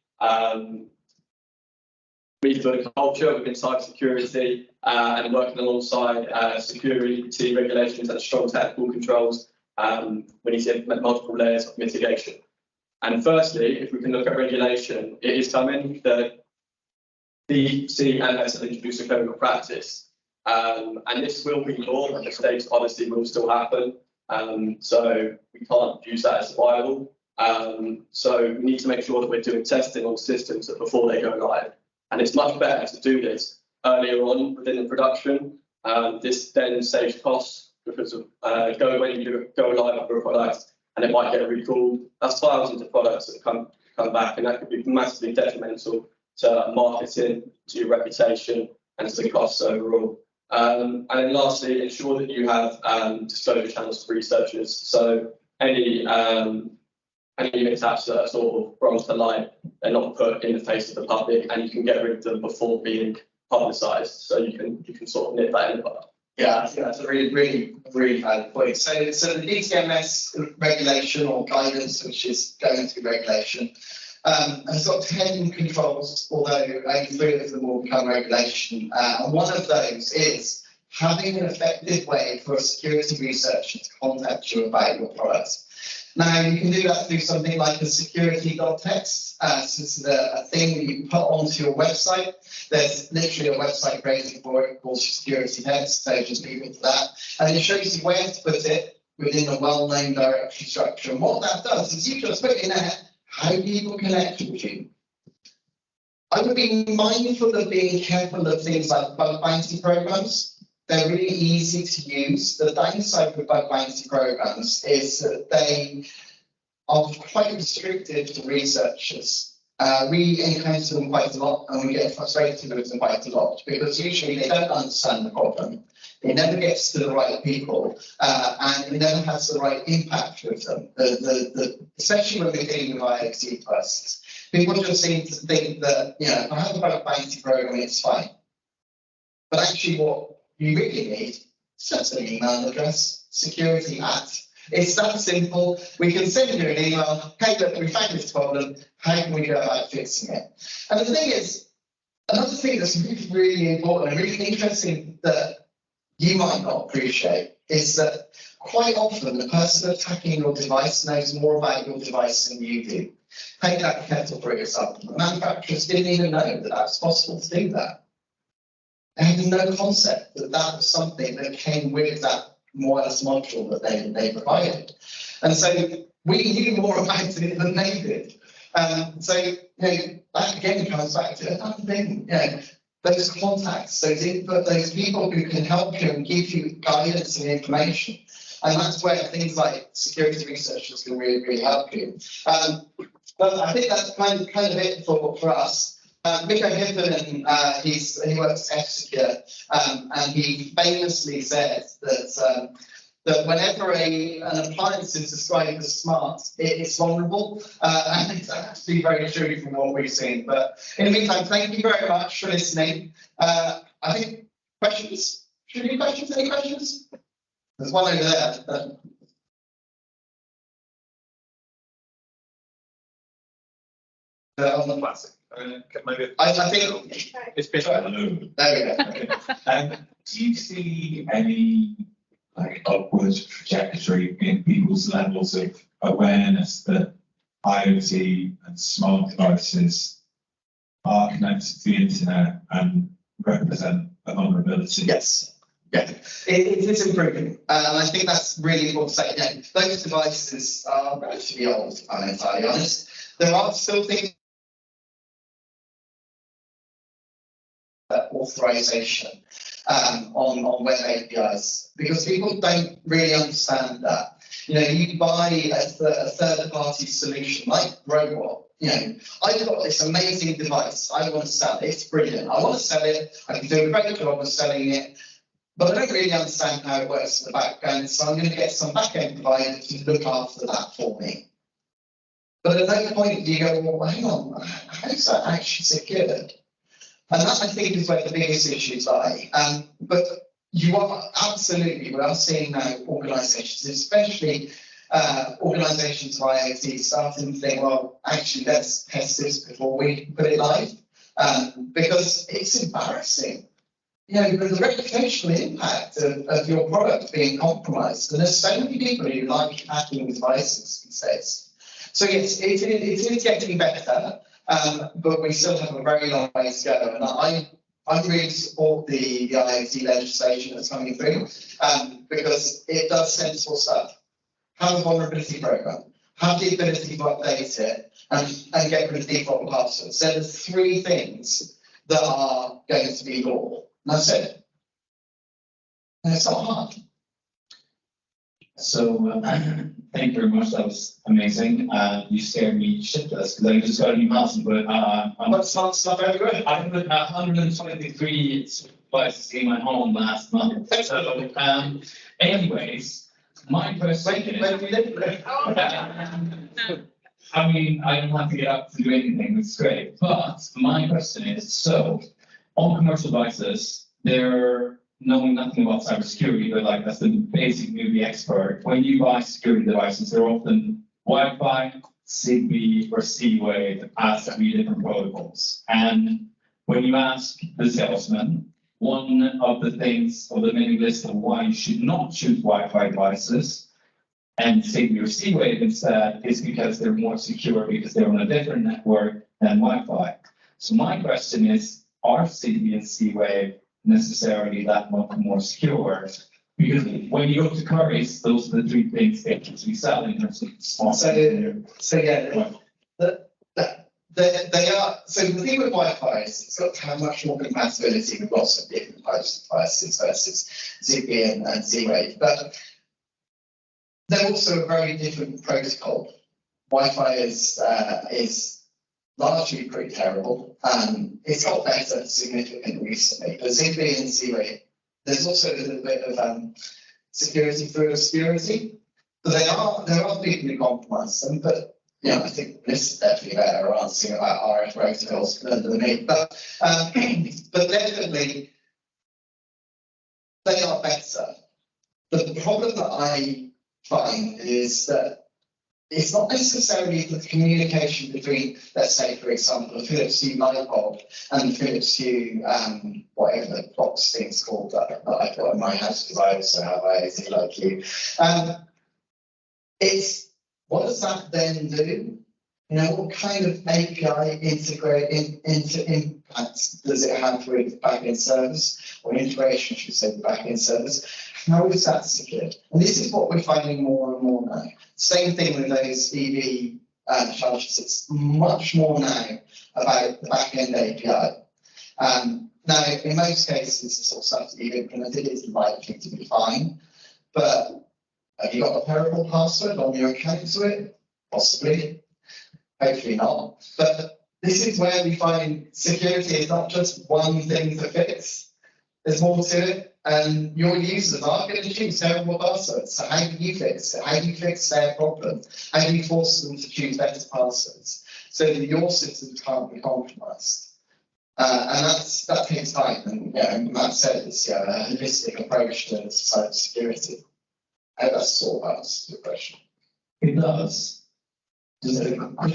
We've built a culture within cybersecurity and working alongside security regulations and strong technical controls. We need to implement multiple layers of mitigation. And firstly, if we can look at regulation, it is coming. The CNS have introduced a code of practice, and this will be law, and mistakes obviously will still happen. So we can't use that as viable. So we need to make sure that we're doing testing on systems before they go live. And it's much better to do this earlier on within the production. This then saves costs because of when you go live for a product, and it might get recalled. That's thousands of products that come back, and that could be massively detrimental to marketing, to your reputation, and to the costs overall. And then lastly, ensure that you have disclosure channels for researchers. So any mishaps that are sort of brought to light, they're not put in the face of the public, and you can get rid of them before being publicised. So you can sort of nip that in the bud. Yeah, I think that's a really valid point. So the DTMS regulation or guidance, which is going through regulation, has got 10 controls, although only 3 of them will become regulation. And one of those is having an effective way for a security researcher to contact you about your product. Now, you can do that through something like a security.text. So this is a thing that you put onto your website. There's literally a website created for it called security text, so just leave it to that. And it shows you where to put it within a well-known directory structure. And what that does is you just put in there how people connect with you. I would be mindful of being careful of things like bug bounty programs. They're really easy to use. The downside with bug bounty programs is that they are quite restrictive to researchers. We encounter them quite a lot, and we get frustrated with them quite a lot because usually they don't understand the problem. It never gets to the right people, and it never has the right impact with them. Especially when we're dealing with IoT devices, people just seem to think that if I have a bug bounty program, it's fine. But actually, what you really need is just an email address, security at. It's that simple. We can send you an email. Hey, look, we found this problem. How can we go about fixing it? And the thing is, another thing that's really important and really interesting that you might not appreciate is that quite often the person attacking your device knows more about your device than you do. Take that kettle, for example. The manufacturers didn't even know that that's possible to do that. They had no concept that that was something that came with that wireless module that they provided. And so we knew more about it than they did. So that again comes back to another thing, those contacts, those people who can help you and give you guidance and information. And that's where things like security researchers can really help you. But I think that's kind of it for us. Mikko Hyppönen, he works at F-Secure, and he famously said that whenever an appliance is described as smart, it's vulnerable, and it's actually very true from what we've seen. But in the meantime, thank you very much for listening. I think questions? Should we do questions? Any questions? There's one over there. On the plastic. Maybe I think it's been. There we go. Do you see any upward trajectory in people's levels of awareness that IoT and smart devices are connected to the internet and represent a vulnerability? Yes. Yeah, it is improving. I think that's really important to say. Those devices are relatively old, I'm entirely honest. There are still things authorization on web APIs because people don't really understand that. You know, you buy a third-party solution like Robot. You know, I've got this amazing device. I want to sell it. It's brilliant. I want to sell it. I can do a great job of selling it, but I don't really understand how it works in the background. So I'm going to get some back-end provider to look after that for me. But at no point do you go, well, hang on, how is that actually secured? And that, I think, is where the biggest issues lie. But you are absolutely, we are seeing now organisations, especially organisations like IoT, starting to think, well, actually, let's test this before we put it live, because it's embarrassing. You know, the reputational impact of your product being compromised, and there's so many people who like hacking devices these days. So yes, it is getting better. But we still have a very long way to go, and I really support the IoT legislation that's coming through because it does sensible stuff. Have a vulnerability program, have the ability to update it, and get rid of default passwords. So there's 3 things that are going to be law. And that's it. And it's not hard. So, thank you very much. That was amazing. You scared me shitless because I just got a new mouse and put What's not stuff everywhere? I put 123 devices in my home last month. So, anyways, my question is. I mean, I don't have to get up to do anything. It's great. But my question is: so, on commercial devices, they're knowing nothing about cybersecurity, but like that's the basic newbie expert. When you buy security devices, they're often Wi-Fi, Zigbee, or C-Wave as 3 different protocols. And when you ask the salesman, one of the things or the many list of why you should not choose Wi-Fi devices and Zigbee or C-Wave instead is because they're more secure because they're on a different network than Wi-Fi. So my question is, are Zigbee and C-Wave necessarily that much more secure? Because when you go to Curry's, those are the 3 things they actually sell in terms of small. So yeah, they are. So the thing with Wi-Fi is it's got to have much more compatibility with lots of different types of devices versus Zigbee and Z-Wave. But they're also a very different protocol. Wi-Fi is largely pretty terrible. It's got better significantly recently, but Zigbee and Z-Wave, there's also a little bit of security through obscurity. But there are people who compromise them, but you know, I think this is definitely better answering about RF protocols than me. But definitely they are better. But the problem that I find is that it's not necessarily the communication between, let's say, for example, the Philips Hue light bulb and the Philips Hue, whatever the box thing's called that I've got in my house because I also have IoT like you. It's what does that then do? You know, what kind of API into impacts does it have with backend service, or integration, I should say, with backend service? How is that secured? And this is what we're finding more and more now. Same thing with those EV chargers. It's much more now about the backend API. Now, in most cases, the sort of stuff that you've implemented is likely to be fine, but have you got a parallel password on your account to it? Possibly. Hopefully not. But this is where we find security is not just one thing to fix. There's more to it, and your users are going to choose terrible passwords. So how do you fix it? How do you fix their problem? How do you force them to choose better passwords so that your systems can't be compromised? And that takes time. And you know, Matt said it's a holistic approach to cybersecurity. I hope that's sort of answers the question. It does. Does it? What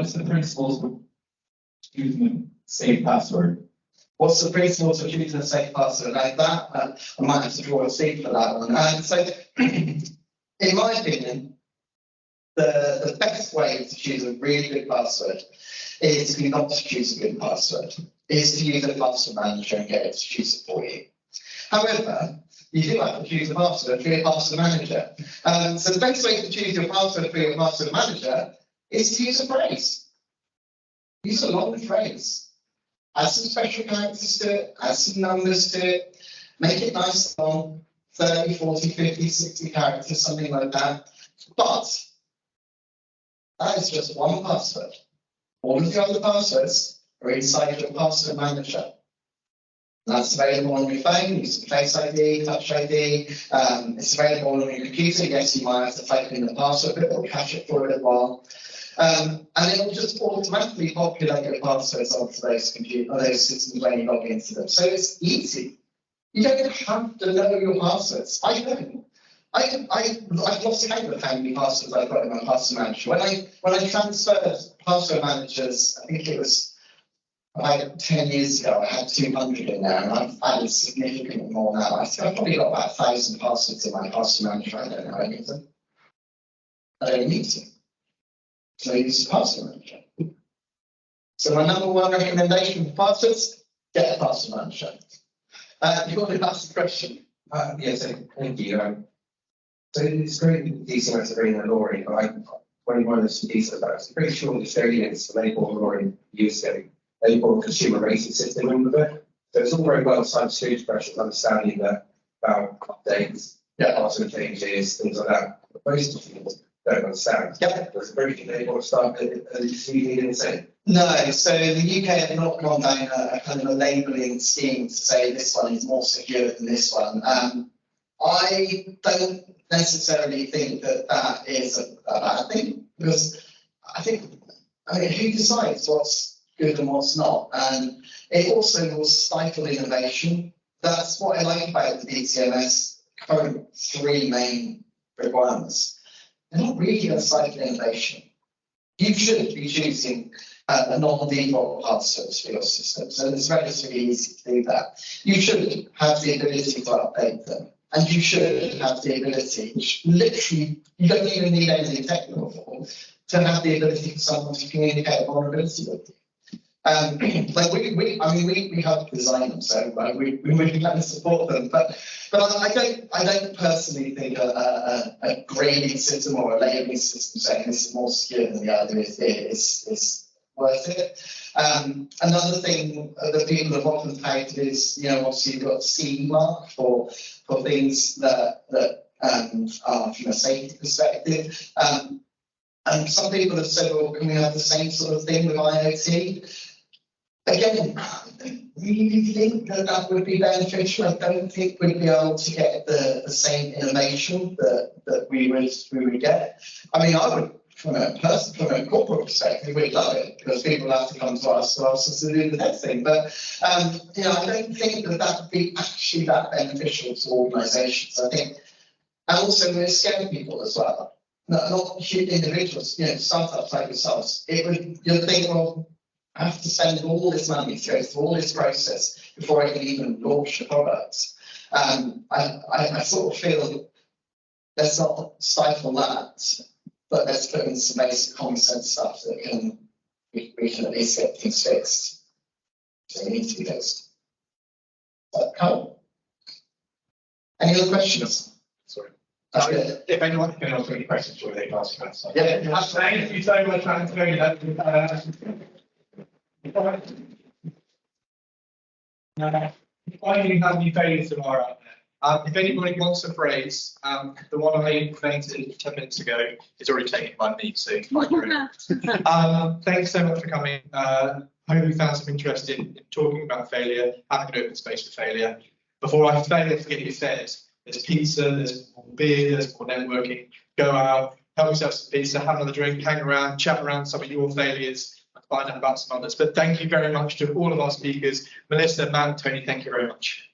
is the principles for choosing a safe password? What's the principles of choosing a safe password? Like that, I might have to draw a seat for that one. And so, in my opinion, the best way to choose a really good password is not to choose a good password, is to use a password manager and get it to choose it for you. However, you do have to choose a password for your password manager. So the best way to choose your password for your password manager is to use a phrase. Use a long phrase. Add some special characters to it, add some numbers to it, make it nice and long, 30, 40, 50, 60 characters, something like that. But that is just one password. All of the other passwords are inside your password manager. That's available on your phone using Face ID, Touch ID. It's available on your computer. Yes, you might have to type in the password, but it'll cache it for a little while. And it'll just automatically populate your passwords onto those systems when you log into them. So it's easy. You don't have to know your passwords. I don't. I've lost count of how many passwords I've got in my password manager. When I transferred password managers, I think it was about 10 years ago, I had 200 in there, and I've added significantly more now. I've probably got about 1,000 passwords in my password manager. I don't know any of them. I don't need to. So I use the password manager. So my number one recommendation for passwords, get a password manager. You want to ask the question? Yes, thank you. So it's great that these things are very Lorry, but I one of the details about it. I'm pretty sure the Australians, when they bought Lorry years ago, they bought a consumer rating system in with it. So it's all very well cybersecurity professionals understanding that about updates, password changes, things like that. But most of them don't understand. Yep. There's a very few they want to start leading and saying. No, so the UK have not gone down a kind of a labelling scheme to say this one is more secure than this one. I don't necessarily think that is a bad thing, because I mean, who decides what's good and what's not? And it also will stifle innovation. That's what I like about the DCMS current three main requirements. They're not really going to stifle innovation. You should be choosing a non-default password for your system, so it's relatively easy to do that. You should have the ability to update them, and you should have the ability, which literally you don't even need anything technical for, to have the ability for someone to communicate a vulnerability with you. Like we help design them, so we really kind of support them. But I don't personally think a grading system or a labeling system saying this is more secure than the other is worth it. Another thing that people have often touted is, you know, obviously you've got CE mark for things that are from a safety perspective. And some people have said, well, can we have the same sort of thing with IoT? Again, I don't really think that would be beneficial. I don't think we'd be able to get the same innovation that we would get. I mean, I would, from a corporate perspective, we'd love it, because people have to come to us to do the next thing. But you know, I don't think that would be actually that beneficial to organisations. I think, and also we're scaring people as well. Not individuals, you know, startups like yourselves. You'll think, well, I have to spend all this money to go through all this process before I can even launch the product. I sort of feel let's not stifle that, but let's put in some basic common sense stuff that we can at least get things fixed. So they need to be fixed. Cool. Any other questions? Sorry. If anyone can ask any questions, sure they can ask us. Yeah. Thank you so much, Antonio. Why do you have any failures tomorrow out there? If anybody wants a phrase, the one I invented 10 minutes ago is already taken by me, so thanks so much for coming. I hope you found some interest in talking about failure, having an open space for failure. Before I fail to get you fed, there's pizza, there's more beer, there's more networking. Go out, help yourself some pizza, have another drink, hang around, chat around some of your failures, and find out about some others. But thank you very much to all of our speakers. Melissa, Matt, Tony, thank you very much.